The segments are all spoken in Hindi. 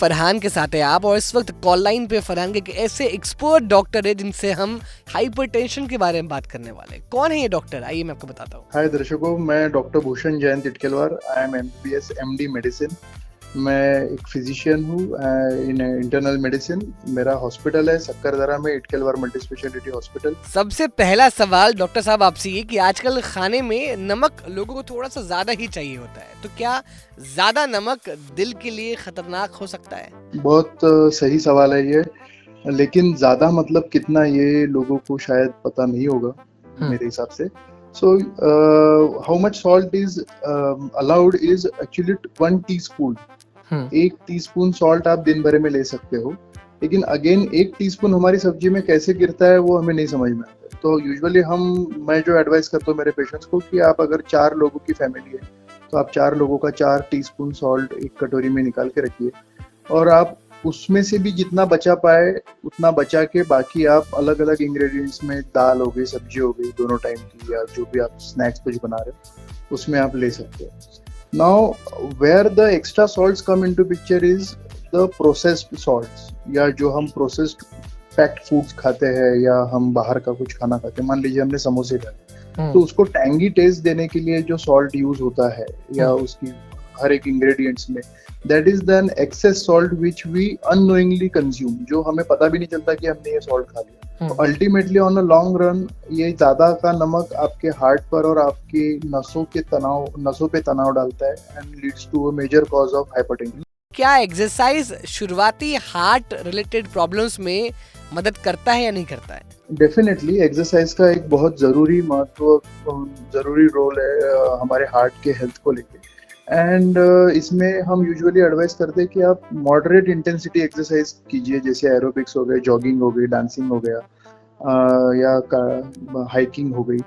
फरहान के साथ है आप और इस वक्त कॉल लाइन पे फरहान के ऐसे एक्सपर्ट डॉक्टर है जिनसे हम हाइपरटेंशन के बारे में बात करने वाले हैं। कौन है ये डॉक्टर, आइए मैं आपको बताता हूँ। हाय दर्शकों, मैं doctor Bhushan Jayant Itkelwar. I am MBBS MD medicine. मैं एक फिजिशियन हूँ इन इंटरनल मेडिसिन। मेरा हॉस्पिटल है सक्करदरा में, इटकेलवार मल्टी स्पेशलिटी हॉस्पिटल। सबसे पहला सवाल डॉक्टर साहब आपसे ये कि आजकल खाने में नमक लोगों को थोड़ा सा ज्यादा ही चाहिए होता है, तो क्या ज्यादा नमक दिल के लिए खतरनाक हो सकता है? बहुत सही सवाल है ये, लेकिन ज्यादा मतलब कितना ये लोगों को शायद पता नहीं होगा मेरे हिसाब से। So how much salt is allowed is actually 1 teaspoon. 1 teaspoon salt आप दिन भर में ले सकते हो, लेकिन अगेन 1 टीस्पून हमारी सब्जी में कैसे गिरता है वो हमें नहीं समझ में आता। तो यूजुअली मैं जो एडवाइस करता हूँ मेरे पेशेंट्स को कि आप अगर 4 लोगों की फैमिली है तो आप 4 लोगों का 4 टीस्पून सॉल्ट एक कटोरी में निकाल के रखिए, और आप उसमें से भी जितना बचा पाए उतना बचा के बाकी आप अलग अलग इंग्रेडिएंट्स में, दाल हो गई, सब्जी हो गई, दोनों टाइम की, या जो भी आप स्नैक्स कुछ बना रहे हो उसमें आप ले सकते हो। Now where the extra salts come into picture is the processed salts, या जो हम प्रोसेस्ड पैक्ड फूड्स खाते हैं या हम बाहर का कुछ खाना खाते हैं। मान लीजिए हमने समोसे खाए, तो उसको टैंगी टेस्ट देने के लिए जो सॉल्ट यूज होता है या उसकी हर एक इंग्रेडिएंट्स में, that is then excess salt which we unknowingly consume, जो हमें पता भी नहीं चलता कि हमने ये सॉल्ट खा लिया। Ultimately on a long run ये ज्यादा का नमक आपके हार्ट पर और आपकी नसों पे तनाव डालता है and leads to a major cause of hypertension. क्या एक्सरसाइज शुरुआती हार्ट रिलेटेड प्रॉब्लम्स में मदद करता है या नहीं करता है? डेफिनेटली एक्सरसाइज का एक बहुत जरूरी रोल है हमारे हार्ट के हेल्थ को लेके। एंड इसमें हम यूजुअली एडवाइस करते हैं कि आप मॉडरेट इंटेंसिटी एक्सरसाइज कीजिए, जैसे एरोबिक्स हो गए, जॉगिंग हो गई, डांसिंग हो गया, या हाइकिंग हो गई,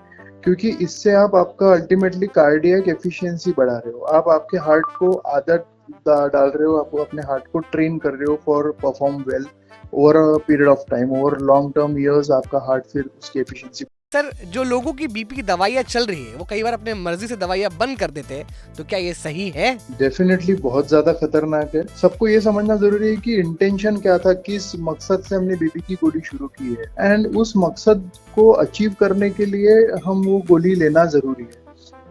क्योंकि इससे आप आपका अल्टीमेटली कार्डियक एफिशिएंसी बढ़ा रहे हो। आप आपके हार्ट को आदत डाल रहे हो, आप अपने हार्ट को ट्रेन कर रहे हो for perform well over a period of time, over long term years आपका हार्ट फिर उसकी एफिशिएंसी। सर, जो लोगों की बीपी की दवाइयाँ चल रही है वो कई बार अपने मर्जी से दवाइयाँ बंद कर देते हैं, तो क्या ये सही है? डेफिनेटली बहुत ज्यादा खतरनाक है। सबको ये समझना जरूरी है कि इंटेंशन क्या था, किस मकसद से हमने बीपी की गोली शुरू की है, एंड उस मकसद को अचीव करने के लिए हम वो गोली लेना जरूरी है।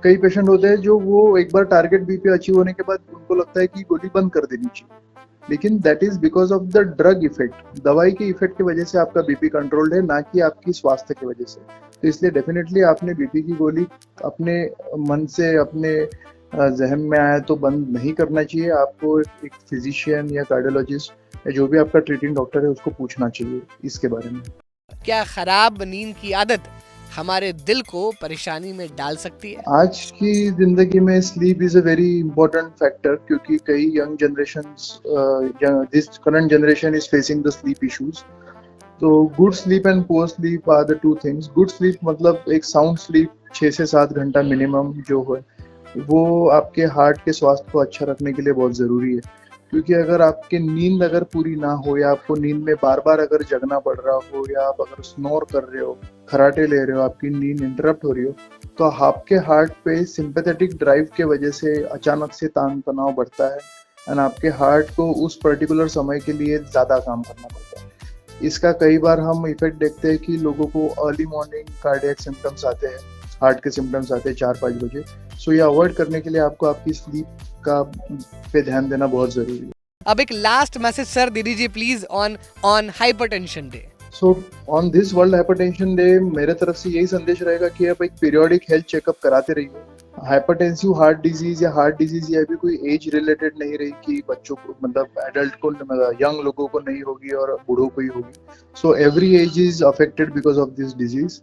कई पेशेंट होते हैं जो वो एक बार टारगेट बीपी अचीव होने के बाद उनको लगता है कि गोली बंद कर देनी चाहिए, लेकिन that is because of the drug effect. दवाई के इफेक्ट की वजह से आपका बीपी कंट्रोल्ड है, ना कि आपकी स्वास्थ्य की वजह से। तो इसलिए डेफिनेटली आपने बीपी की गोली अपने मन से, अपने जहन में आया तो बंद नहीं करना चाहिए। आपको एक फिजिशियन या कार्डियोलॉजिस्ट या जो भी आपका ट्रीटिंग डॉक्टर है उसको पूछना चाहिए इसके बारे में। क्या खराब नींद की आदत हमारे दिल को परेशानी में डाल सकती है? आज की जिंदगी में sleep is a very important factor, क्योंकि कई young this current generation is facing the sleep issues. तो good sleep and poor sleep are the 2 things. Good sleep मतलब एक साउंड स्लीप 6 से 7 घंटा मिनिमम जो है, वो आपके हार्ट के स्वास्थ्य को अच्छा रखने के लिए बहुत जरूरी है। क्योंकि अगर आपकी नींद अगर पूरी ना हो, या आपको नींद में बार बार अगर जगना पड़ रहा हो, या आप अगर स्नोर कर रहे हो, खराटे ले रहे हो, आपकी नींद इंटरप्ट हो रही हो, तो आपके हार्ट पे सिंपैथेटिक ड्राइव के वजह से अचानक से तान तनाव बढ़ता है, एंड आपके हार्ट को उस पर्टिकुलर समय के लिए ज्यादा काम करना पड़ता है। इसका कई बार हम इफेक्ट देखते हैं कि लोगों को अर्ली मॉर्निंग कार्डियक सिम्टम्स आते हैं, हार्ट के सिम्टम्स आते हैं 4-5 बजे। सो ये अवॉइड करने के लिए आपको आपकी स्लीप का पे ध्यान देना बहुत जरूरी है। अब एक लास्ट मैसेज सर दे दीजिए please on hypertension day. So on this world hypertension day मेरे तरफ से यही संदेश रहेगा कि आप एक पीरियोडिक हेल्थ चेकअप कराते रहिए। हाइपरटेंसिव हार्ट डिजीज या हार्ट डिजीज ये अभी कोई एज रिलेटेड नहीं रही कि बच्चों को, मतलब एडल्ट को, यंग लोगों को नहीं होगी और बूढ़ों को ही होगी। So every age is affected because of this disease.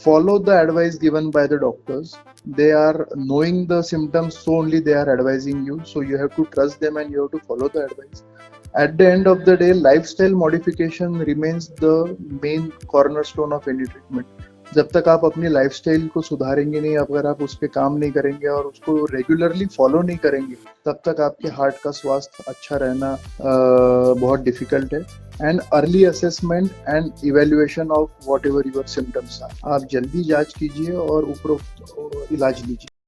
Follow the advice given by the doctors. They are knowing the symptoms, so only they are advising you. So you have to trust them and you have to follow the advice. At the end of the day, lifestyle modification remains the main cornerstone of any treatment. जब तक आप अपनी लाइफस्टाइल को सुधारेंगे नहीं, अगर आप उस पर काम नहीं करेंगे और उसको रेगुलरली फॉलो नहीं करेंगे, तब तक आपके हार्ट का स्वास्थ्य अच्छा रहना बहुत डिफिकल्ट है। And early assessment and evaluation of what ever your symptoms are. आप जल्दी जांच कीजिए और उपरोक्त इलाज लीजिए।